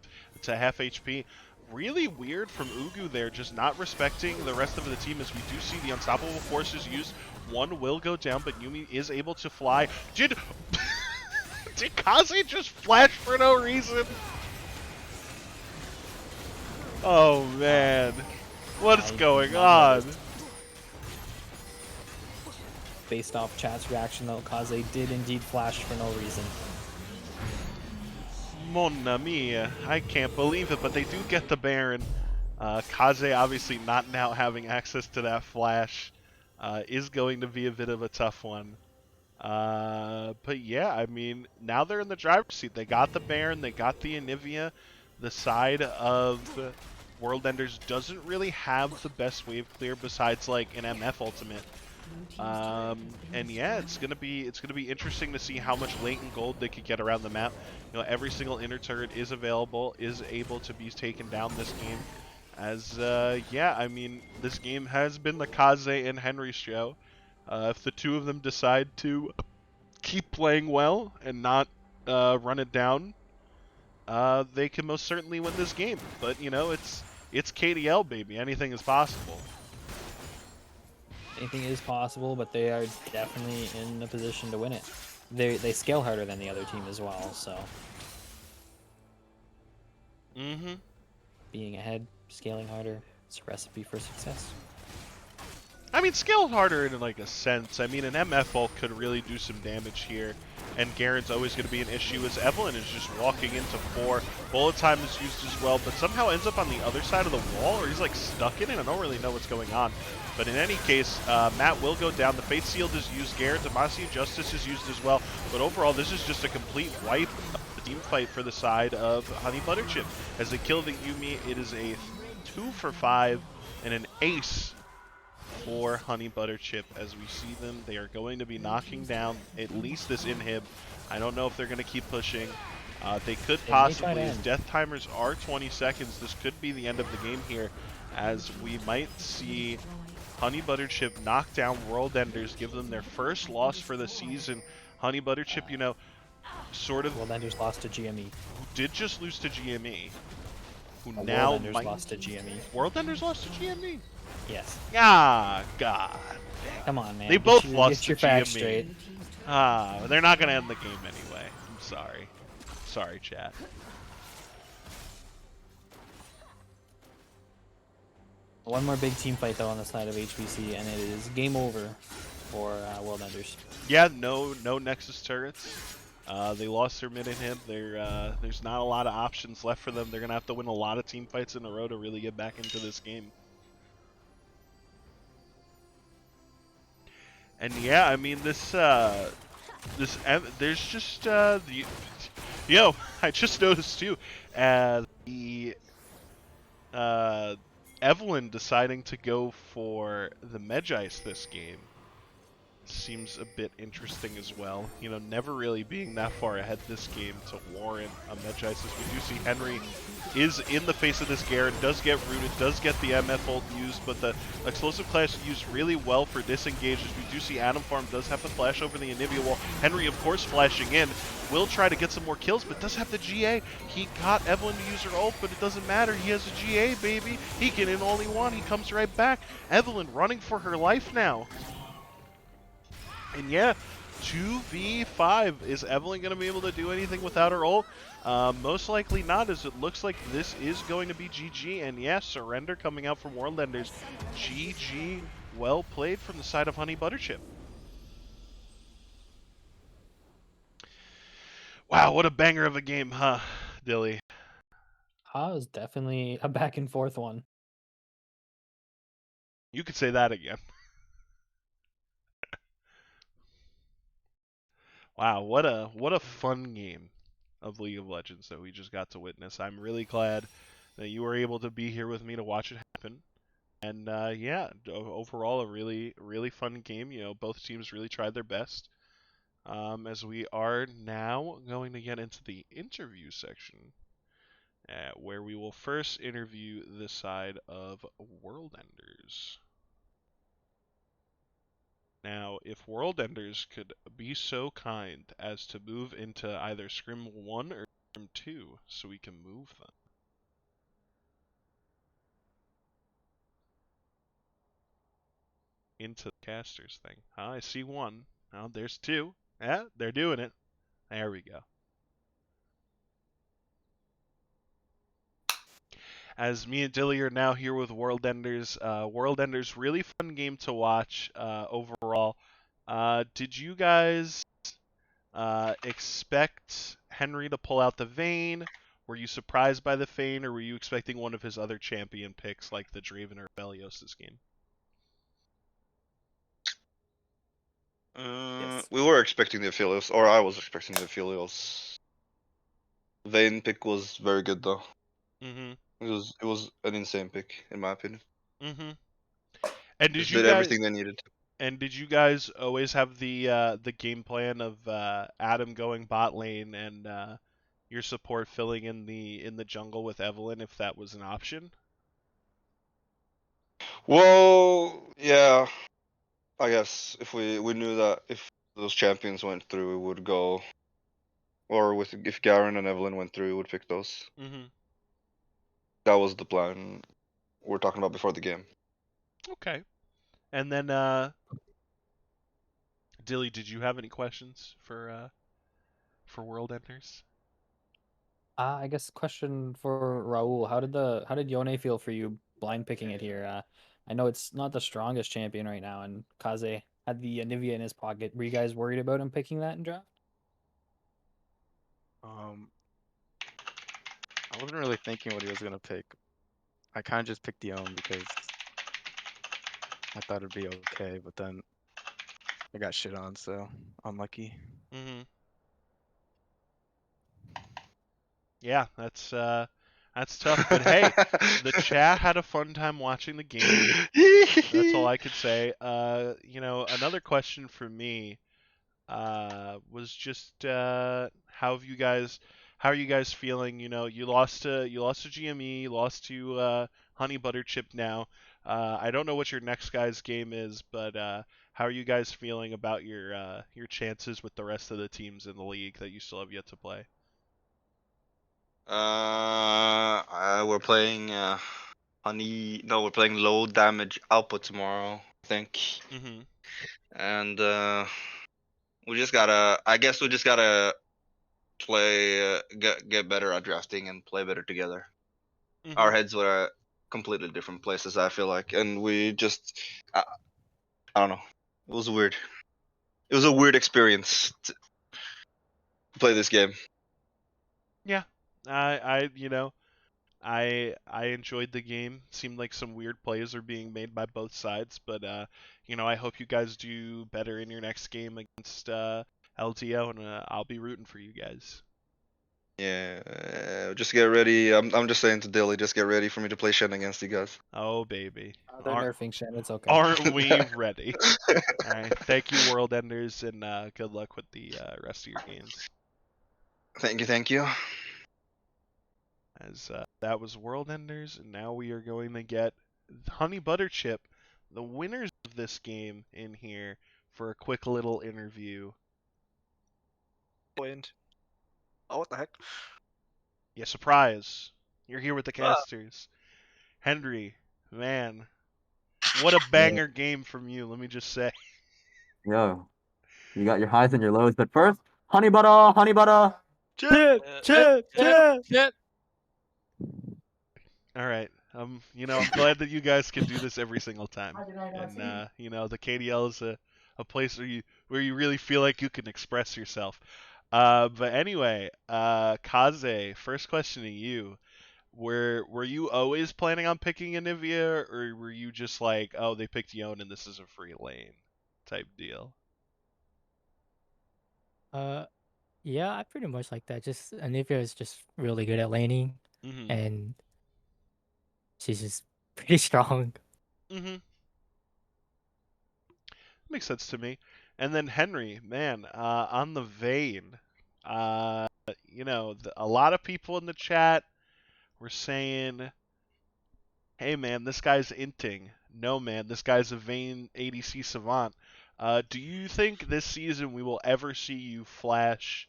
HP. Really weird from Ugu there, just not respecting the rest of the team as we do see the Unstoppable Forces used. One will go down, but Yuumi is able to fly. Did Kaze just flash for no reason? Oh man, what's going on? Based off chat's reaction, though, Kaze did indeed flash for no reason. Monna mia, I can't believe it, but they do get the Baron. Kaze obviously not now having access to that flash is going to be a bit of a tough one. But yeah, I mean, now they're in the driver's seat. They got the Baron, they got the Anivia. The side of World Enders doesn't really have the best wave clear besides like an MF ultimate. And yeah, it's gonna be interesting to see how much latent gold they could get around the map. You know, every single inner turret is available, is able to be taken down this game. As yeah, I mean, this game has been the Kaze and Henry show. If the two of them decide to keep playing well and not run it down, they can most certainly win this game. But you know, it's KDL, baby. Anything is possible. Anything is possible, but they are definitely in a position to win it. They scale harder than the other team as well, so. Being ahead, scaling harder, it's a recipe for success. I mean, scale harder in like a sense. I mean, an MF ult could really do some damage here, and Garen's always going to be an issue as Evelynn is just walking into 4 Bullet time is used as well, but somehow ends up on the other side of the wall, or he's like stuck in it. I don't really know what's going on. But in any case, Matt will go down. The Fate Sealed is used. Garrett Demasi Justice is used as well. But overall, this is just a complete wipe of the team fight for the side of Honey Butter Chip. As they kill the Yumi, it is a 2 for 5 and an ace for Honey Butter Chip. As we see them, they are going to be knocking down at least this inhib. I don't know if they're going to keep pushing. They could possibly, as death timers are 20 seconds, this could be the end of the game here, as we might see Honey Butter Chip knock down World Enders, give them their first loss for the season. Honey Butter Chip, you know, sort of... World Enders lost to GME. Who did just lose to GME. Who World now Enders might... lost to GME. World Enders lost to GME? Yes. Ah, God. Come on, man. They both lost get to your facts GME. straight. They're not going to end the game anyway. I'm sorry. Sorry, chat. One more big team fight though on the side of HBC, and it is game over for World Enders. Yeah, no Nexus turrets. They lost their mid inhib. There's not a lot of options left for them. They're gonna have to win a lot of team fights in a row to really get back into this game. And yeah, I mean there's just I just noticed too, the Evelyn deciding to go for the Medjais this game seems a bit interesting as well. You know, never really being that far ahead this game to warrant a Medjais, as we do see Henry is in the face of this Garrett, does get rooted, does get the MF ult used, but the explosive clash used really well for disengages. We do see Adam Farm does have to flash over the Anivia wall. Henry, of course, flashing in, will try to get some more kills, but does have the GA. He got Evelyn to use her ult, but it doesn't matter. He has a GA, baby. He can in all he wants. He comes right back. Evelyn running for her life now. And yeah, 2v5. Is Evelyn going to be able to do anything without her ult? Most likely not, as it looks like this is going to be GG. And yeah, surrender coming out from World Enders. GG, well played from the side of Honey Butter Chip. Wow, what a banger of a game, huh, Dilly? It was definitely a back and forth one. You could say that again. Wow, what a fun game of League of Legends that we just got to witness. I'm really glad that you were able to be here with me to watch it happen. And yeah, overall a really fun game. You know, both teams really tried their best. As we are now going to get into the interview section, where we will first interview the side of World Enders. Now, if World Enders could be so kind as to move into either Scrim 1 or Scrim 2, so we can move them. Into the casters thing. I see one. Now there's two. Yeah, they're doing it. There we go. As me and Dilly are now here with World Enders. World Enders, really fun game to watch overall. Did you guys expect Henry to pull out the Vayne? Were you surprised by the Vayne, or were you expecting one of his other champion picks like the Draven or Belios this game? Yes. We were expecting the Aphelios, or I was expecting the Aphelios. Vayne pick was very good though. Mm-hmm. It was an insane pick in my opinion. Mm-hmm. And Just did everything they needed. And did you guys always have the game plan of Adam going bot lane and your support filling in the jungle with Evelyn if that was an option? Well, yeah. I guess if we knew that if those champions went through, we would go, or if Garen and Evelyn went through, we would pick those. Mm-hmm. That was the plan we're talking about before the game. Okay. And then Dilly, did you have any questions for World Enders? I guess question for Raul: how did Yone feel for you blind picking it here? I know it's not the strongest champion right now, and Kaze had the Anivia in his pocket. Were you guys worried about him picking that in draft? I wasn't really thinking what he was gonna pick. I kind of just picked Dion because I thought it'd be okay, but then I got shit on, so unlucky. Mm-hmm. Yeah, that's tough. But hey, the chat had a fun time watching the game. That's all I could say. Another question for me was just how are you guys feeling? You lost to GME, you lost to Honey Butter Chip now. I don't know what your next guy's game is, but how are you guys feeling about your chances with the rest of the teams in the league that you still have yet to play? We're playing we're playing low damage output tomorrow, I think. Mm-hmm. And I guess we just gotta play, get better at drafting and play better together. Mm-hmm. Our heads were at completely different places, I feel like, and we just, I don't know. It was weird. It was a weird experience to play this game. Yeah. I enjoyed the game. Seemed like some weird plays are being made by both sides, but I hope you guys do better in your next game against LTO, and I'll be rooting for you guys. Yeah, just get ready. I'm just saying to Dilly, just get ready for me to play Shen against you guys. Oh baby, They're nerfing Shen. It's okay. aren't we ready? All right, thank you, World Enders, and good luck with the rest of your games. Thank you, thank you. As that was World Enders, and now we are going to get Honey Butter Chip, the winners of this game, in here for a quick little interview. Wind. Oh, what the heck? Yeah, surprise! You're here with the Ah. casters. Henry, man, what a Yeah, banger game from you, let me just say. yo, you got your highs and your lows, but first, honey butter, honey butter. Chip, Chip, chip, chip. Alright, I'm glad that you guys can do this every single time. And, the KDL is a place where you really feel like you can express yourself. But anyway, Kaze, first question to you. Were you always planning on picking Anivia, or were you just like, oh, they picked Yone and this is a free lane type deal? Uh, yeah, I pretty much like that. Just Anivia is just really good at laning, Mm-hmm. and she's just pretty strong. Mm-hmm. Makes sense to me. And then Henry, man, on the vein, a lot of people in the chat were saying, hey man, this guy's inting. No man, this guy's a vain ADC savant. Do you think this season we will ever see you flash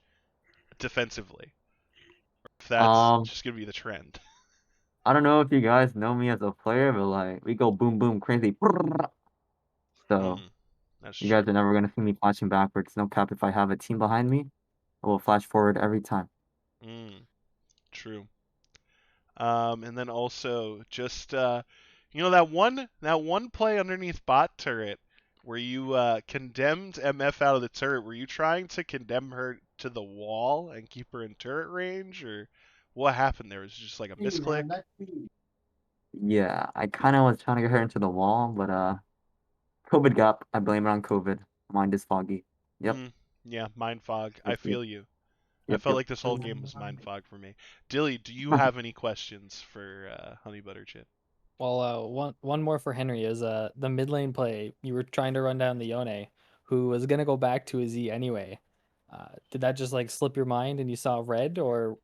defensively? Or if that's Um, just gonna be the trend. I don't know if you guys know me as a player, but like we go boom boom crazy. So Mm, that's you guys true. are never gonna see me flashing backwards. No cap. If I have a team behind me, I will flash forward every time. Mm, true. And then also just that one play underneath bot turret where you condemned MF out of the turret. Were you trying to condemn her to the wall and keep her in turret range, or what happened there? Was it just like a misclick? Yeah, I kind of was trying to get her into the wall, but COVID gap. I blame it on COVID. Mind is foggy. Yep. Mm, yeah, mind fog. I Yep. Yep. feel you. I Yep. felt like this whole game was mind fog for me. Dilly, do you have any questions for Honey Butter Chip? Well, one more for Henry is the mid lane play. You were trying to run down the Yone, who was gonna go back to a Z anyway. Did that just like slip your mind and you saw red, or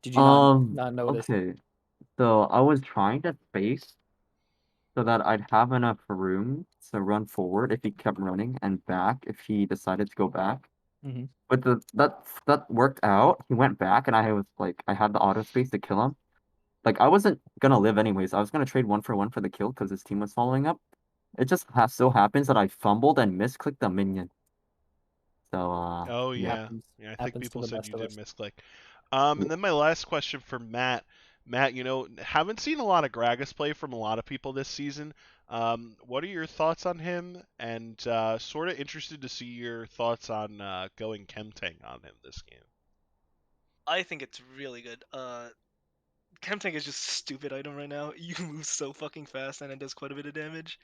did you not notice? Okay. So I was trying to space so that I'd have enough room to run forward if he kept running and back if he decided to go back. Mhm. But that worked out. He went back and I was like I had the auto space to kill him. Like I wasn't gonna live anyways. I was gonna trade 1 for 1 for the kill because his team was following up. It just so happens that I fumbled and misclicked the minion. So Oh yeah. yeah, Happens yeah. I think happens to people the said best you of did us. misclick. And then my last question for Matt. Matt, haven't seen a lot of Gragas play from a lot of people this season. What are your thoughts on him? And sort of interested to see your thoughts on going Chemtang on him this game. I think it's really good. Chemtank is just a stupid item right now. You move so fucking fast and it does quite a bit of damage.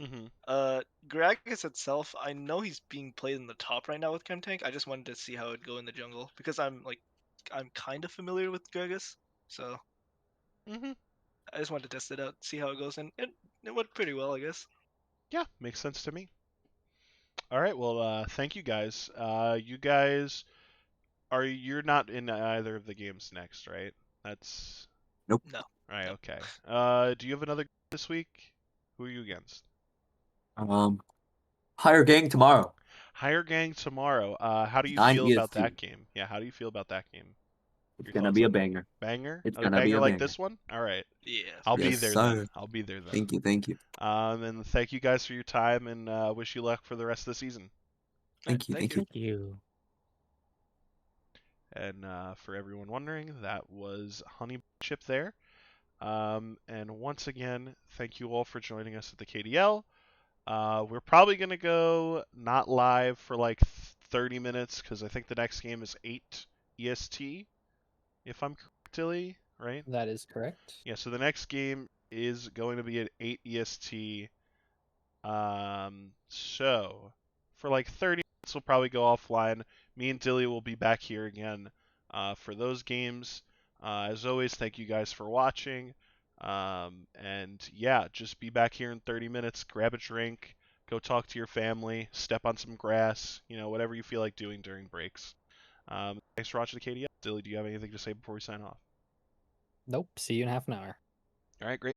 Mm-hmm. Gragas itself, I know he's being played in the top right now with Chemtank. I just wanted to see how it'd go in the jungle because I'm kind of familiar with Gragas, so Mm-hmm. I just wanted to test it out, see how it goes, and it went pretty well, I guess. Yeah, makes sense to me. All right, well, thank you guys. You guys you're not in either of the games next, right? That's Nope. No. right. Nope. Okay. Do you have another this week? Who are you against? Higher gang tomorrow. Higher Gang tomorrow. How do you 9 feel about EST. that game? Yeah, how do you feel about that game? It's Your gonna thoughts be a on it? banger. Banger? It's A gonna be banger a like banger. this one? All right. Yeah. I'll for be Yes, there sir. then. I'll be there then. Thank you, thank you. And thank you guys for your time, and wish you luck for the rest of the season. Thank you, Thank thank you. Thank you. And for everyone wondering, that was Honey Chip there. And once again, thank you all for joining us at the KDL. We're probably going to go not live for like 30 minutes because I think the next game is 8 EST, if I'm correct, Tilly, right? That is correct. Yeah, so the next game is going to be at 8 EST. So for like 30 minutes, we'll probably go offline. Me and Dilly will be back here again for those games. As always, thank you guys for watching. And yeah, just be back here in 30 minutes. Grab a drink, go talk to your family, step on some grass, whatever you feel like doing during breaks. Thanks for watching the KDL. Dilly, do you have anything to say before we sign off? Nope. See you in half an hour. All right, great.